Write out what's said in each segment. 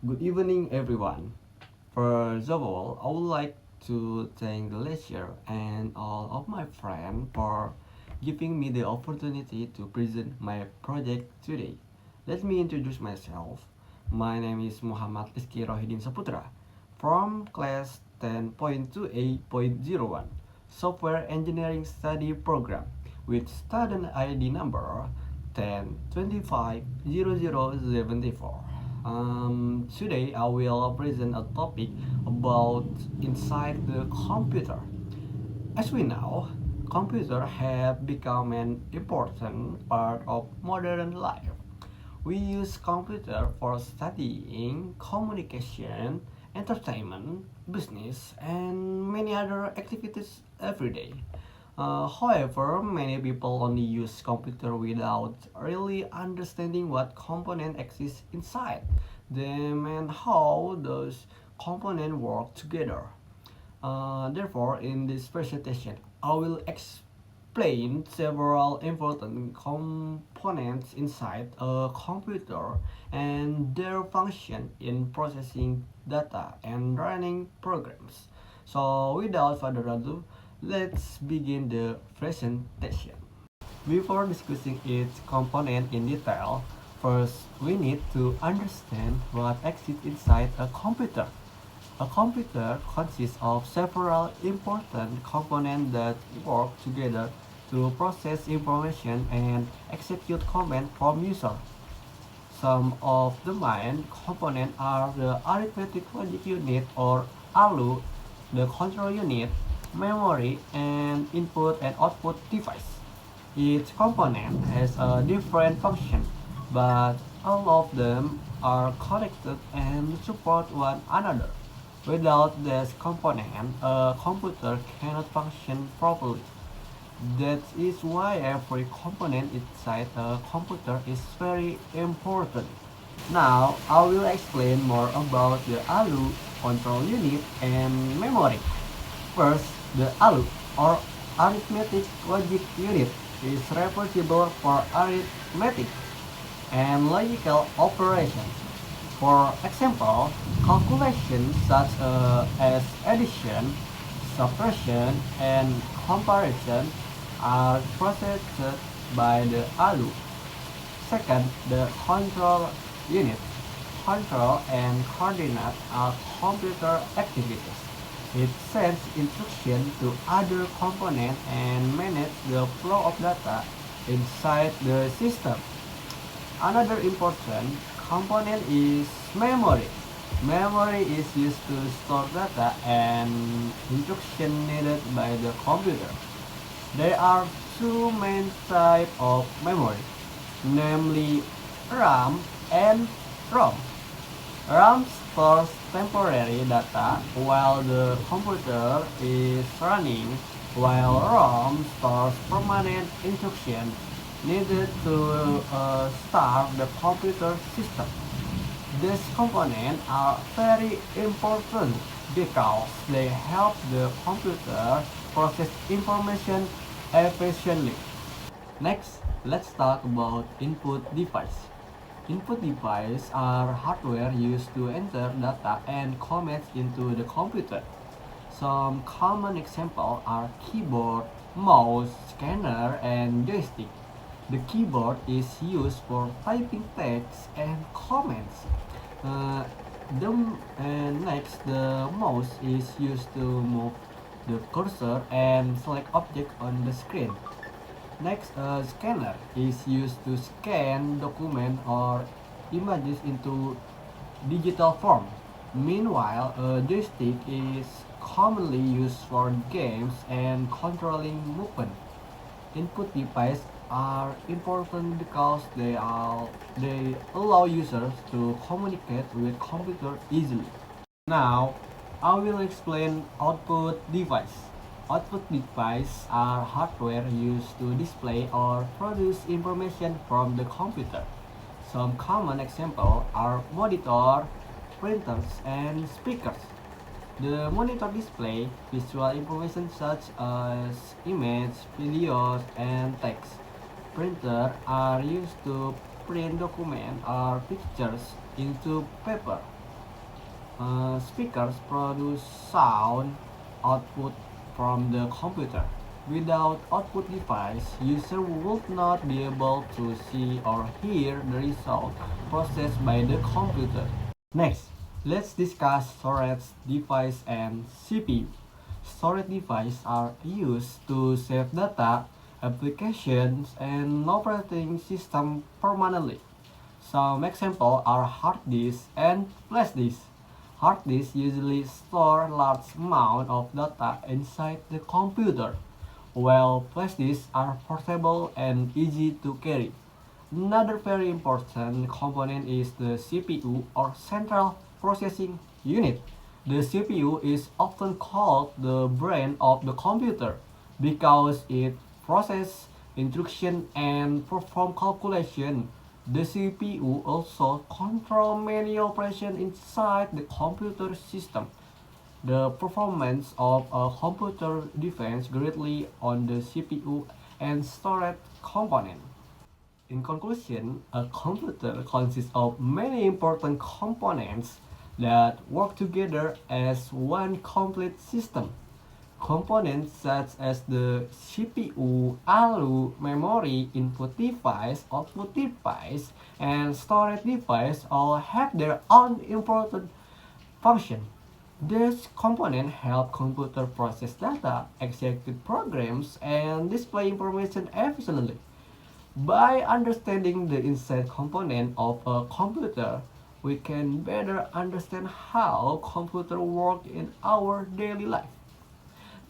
Good evening, everyone. First of all, I would like to thank the lecturer and all of my friends for giving me the opportunity to present my project today. Let me introduce myself. My name is Muhammad Rizky Rohidin Saputra from class 10.28.01 Software Engineering Study Program with student ID number 10250074. Today I will present a topic about inside the computer. As we know, computers have become an important part of modern life. We use computer for studying, communication, entertainment, business, and many other activities every day. However, many people only use computer without really understanding what component exists inside them and how those components work together. Therefore, in this presentation, I will explain several important components inside a computer and their function in processing data and running programs. So, without further ado, let's begin the presentation. Before discussing its component in detail, first we need to understand what exists inside a computer. A computer consists of several important components that work together to process information and execute commands from user. Some of the main components are the arithmetic logic unit or ALU, the control unit, memory, and input and output device. Each component has a different function, but all of them are connected and support one another. Without this component, a computer cannot function properly. That is why every component inside a computer is very important. Now, I will explain more about the ALU, control unit, and memory. First, the ALU, or arithmetic logic unit, is responsible for arithmetic and logical operations. For example, calculations such as addition, subtraction, and comparison are processed by the ALU. Second, the control unit. Control and coordinate are computer activities. It sends instructions to other components and manages the flow of data inside the system. Another important component is memory. Memory is used to store data and instruction needed by the computer. There are two main types of memory, namely RAM and ROM. RAM stores temporary data while the computer is running, while ROM stores permanent instructions needed to start the computer system. These components are very important because they help the computer process information efficiently. Next, let's talk about input device. Input devices are hardware used to enter data and commands into the computer. Some common examples are keyboard, mouse, scanner, and joystick. The keyboard is used for typing text and comments. Uh, Next, the mouse is used to move the cursor and select object on the screen. Next, a scanner is used to scan document or images into digital form. Meanwhile, a joystick is commonly used for games and controlling movement. Input devices are important because they allow users to communicate with computer easily. Now, I will explain output device. Output devices are hardware used to display or produce information from the computer. Some common examples are monitor, printers, and speakers. The monitor display visual information such as image, videos, and text. Printers are used to print documents or pictures into paper. Speakers produce sound output from the computer. Without output device, user would not be able to see or hear the result processed by the computer. Next, let's discuss storage device and CPU. Storage devices are used to save data, applications, and operating system permanently. Some examples are hard disk and flash disk. Hard disks usually store large amount of data inside the computer, while flash disks are portable and easy to carry. Another very important component is the CPU or Central Processing Unit. The CPU is often called the brain of the computer because it processes instruction and perform calculation. The CPU also controls many operations inside the computer system. The performance of a computer depends greatly on the CPU and storage component. In conclusion, a computer consists of many important components that work together as one complete system. Components such as the CPU, ALU, memory, input device, output device, and storage device all have their own important function. These components help computer process data, execute programs, and display information efficiently. By understanding the inside component of a computer, we can better understand how computers work in our daily life.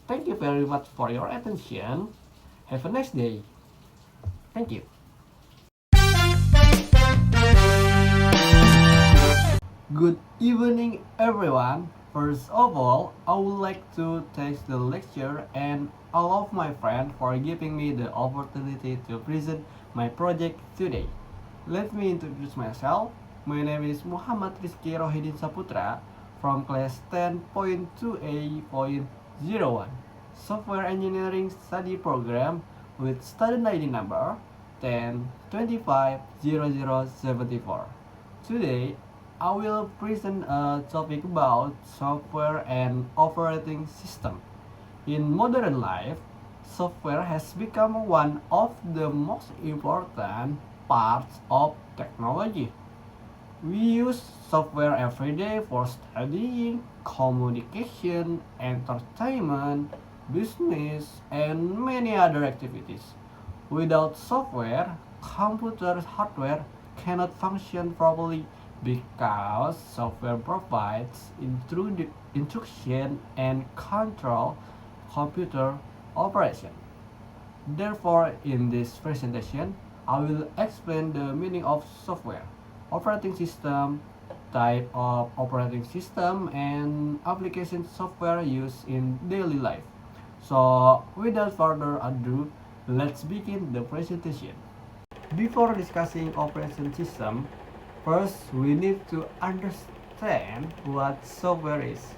Thank you very much for your attention. Have a nice day. Thank you. Good evening, everyone. First of all, I would like to thank the lecturer and all of my friends for giving me the opportunity to present my project today. Let me introduce myself. My name is Muhammad Rizky Rohidin Saputra from class 10.2A.01 Software Engineering Study Program with student ID number 10250074. Today, I will present a topic about software and operating system. In modern life, software has become one of the most important parts of technology. We use software every day for studying, communication, entertainment, business, and many other activities. Without software, computer hardware cannot function properly because software provides instruction and control computer operation. Therefore, in this presentation, I will explain the meaning of software, operating system, type of operating system, and application software used in daily life. So, without further ado, let's begin the presentation. Before discussing operation system, first we need to understand what software is.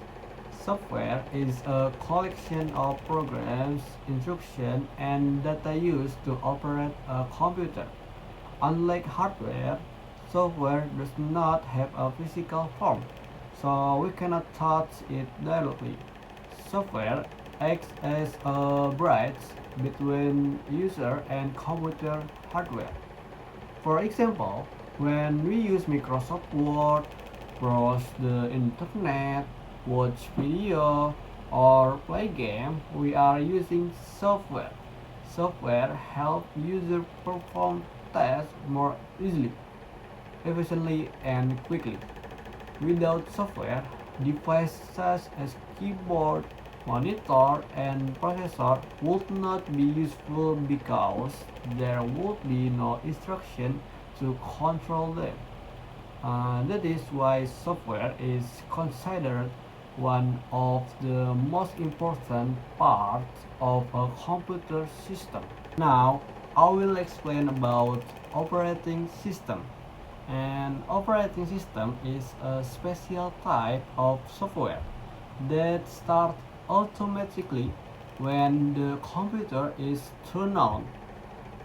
Software is a collection of programs, instructions, and data used to operate a computer. Unlike hardware, software does not have a physical form, so we cannot touch it directly. Software acts as a bridge between user and computer hardware. For example, when we use Microsoft Word, browse the internet, watch video, or play game, we are using software. Software helps users perform tasks more easily, efficiently, and quickly. Without software, devices such as keyboard, monitor, and processor would not be useful because there would be no instruction to control them. That is why software is considered one of the most important parts of a computer system. Now, I will explain about operating system. An operating system is a special type of software that starts automatically when the computer is turned on.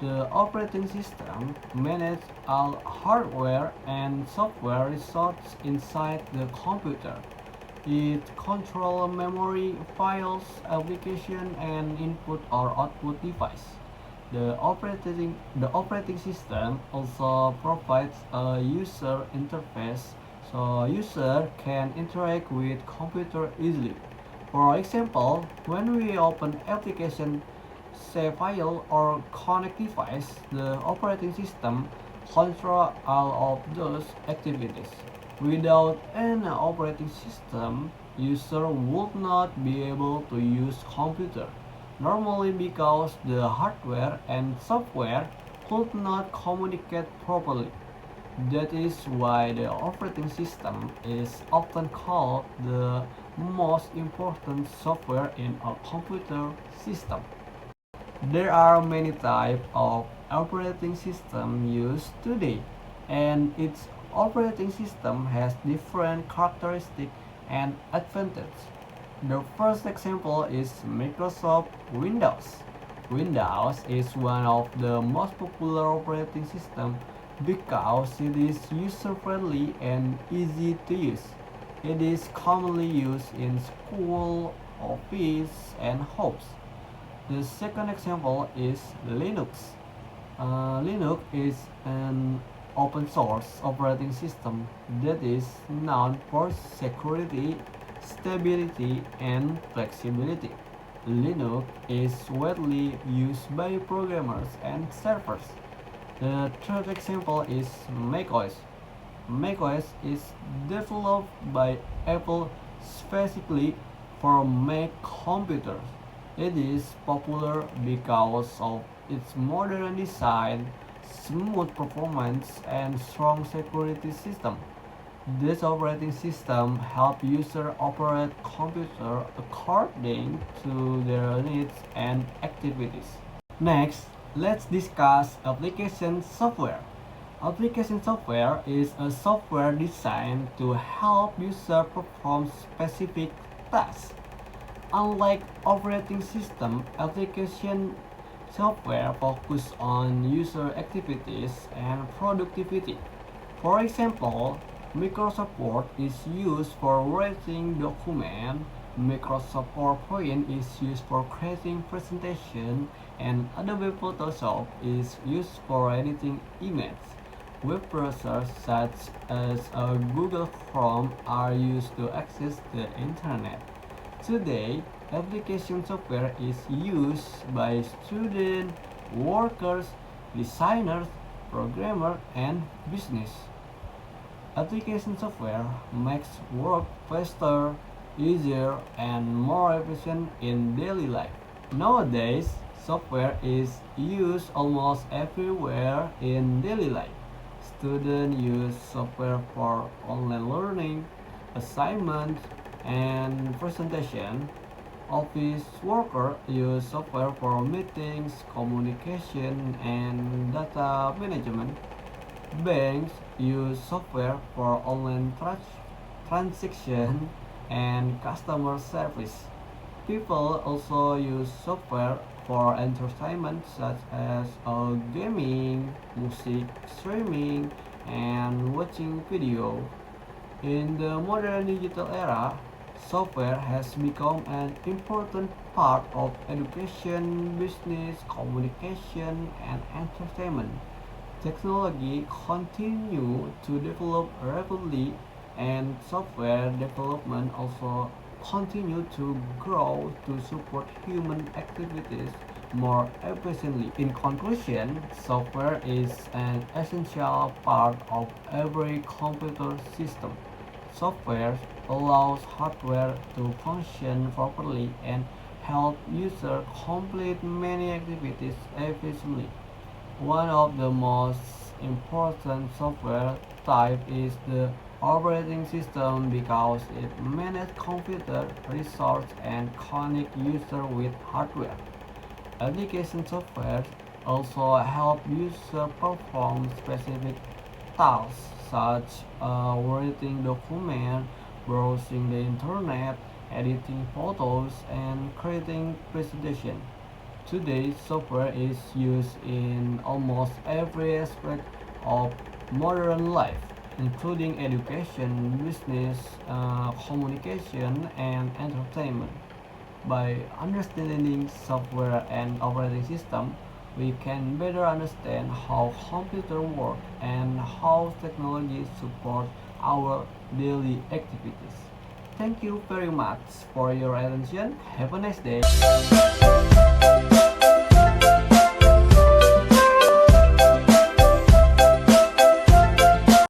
The operating system manages all hardware and software resources inside the computer. It controls memory, files, application, and input or output device. The operating system also provides a user interface so user can interact with computer easily. For example, when we open application, save file or connect device, the operating system control all of those activities. Without an operating system, user would not be able to use computer. Normally because the hardware and software could not communicate properly. That is why the operating system is often called the most important software in a computer system. There are many types of operating system used today, and each operating system has different characteristics and advantages. The first example is Microsoft Windows. Windows is one of the most popular operating systems because it is user-friendly and easy to use. It is commonly used in school, office, and homes. The second example is Linux. Linux is an open source operating system that is known for security, stability, and flexibility. Linux is widely used by programmers and servers. The third example is macOS. macOS is developed by Apple specifically for Mac computers. It is popular because of its modern design, smooth performance, and strong security system. This operating system helps users operate computer according to their needs and activities. Next, let's discuss application software. Application software is a software designed to help users perform specific tasks. Unlike operating system, application software focus on user activities and productivity. For example, Microsoft Word is used for writing documents, Microsoft PowerPoint is used for creating presentation, and Adobe Photoshop is used for editing images. Web browsers such as Google Chrome are used to access the internet. Today, application software is used by students, workers, designers, programmers, and business. Application software makes work faster, easier, and more efficient in daily life. Nowadays, software is used almost everywhere in daily life. Students use software for online learning, assignments, and presentation. Office workers use software for meetings, communication, and data management. Banks use software for online transaction and customer service. People also use software for entertainment such as gaming, music streaming, and watching video. In the modern digital era, software has become an important part of education, business, communication, and entertainment. Technology continues to develop rapidly, and software development also continue to grow to support human activities more efficiently. In conclusion, software is an essential part of every computer system. Software allows hardware to function properly and help users complete many activities efficiently. One of the most important software type is the operating system because it manages computer resource and connect user with hardware. Application software also help user perform specific tasks such as writing documents, browsing the internet, editing photos, and creating presentation. Today, software is used in almost every aspect of modern life. including education, business, communication, and entertainment. By understanding software and operating system, we can better understand how computers work and how technology supports our daily activities. Thank you very much for your attention. Have a nice day.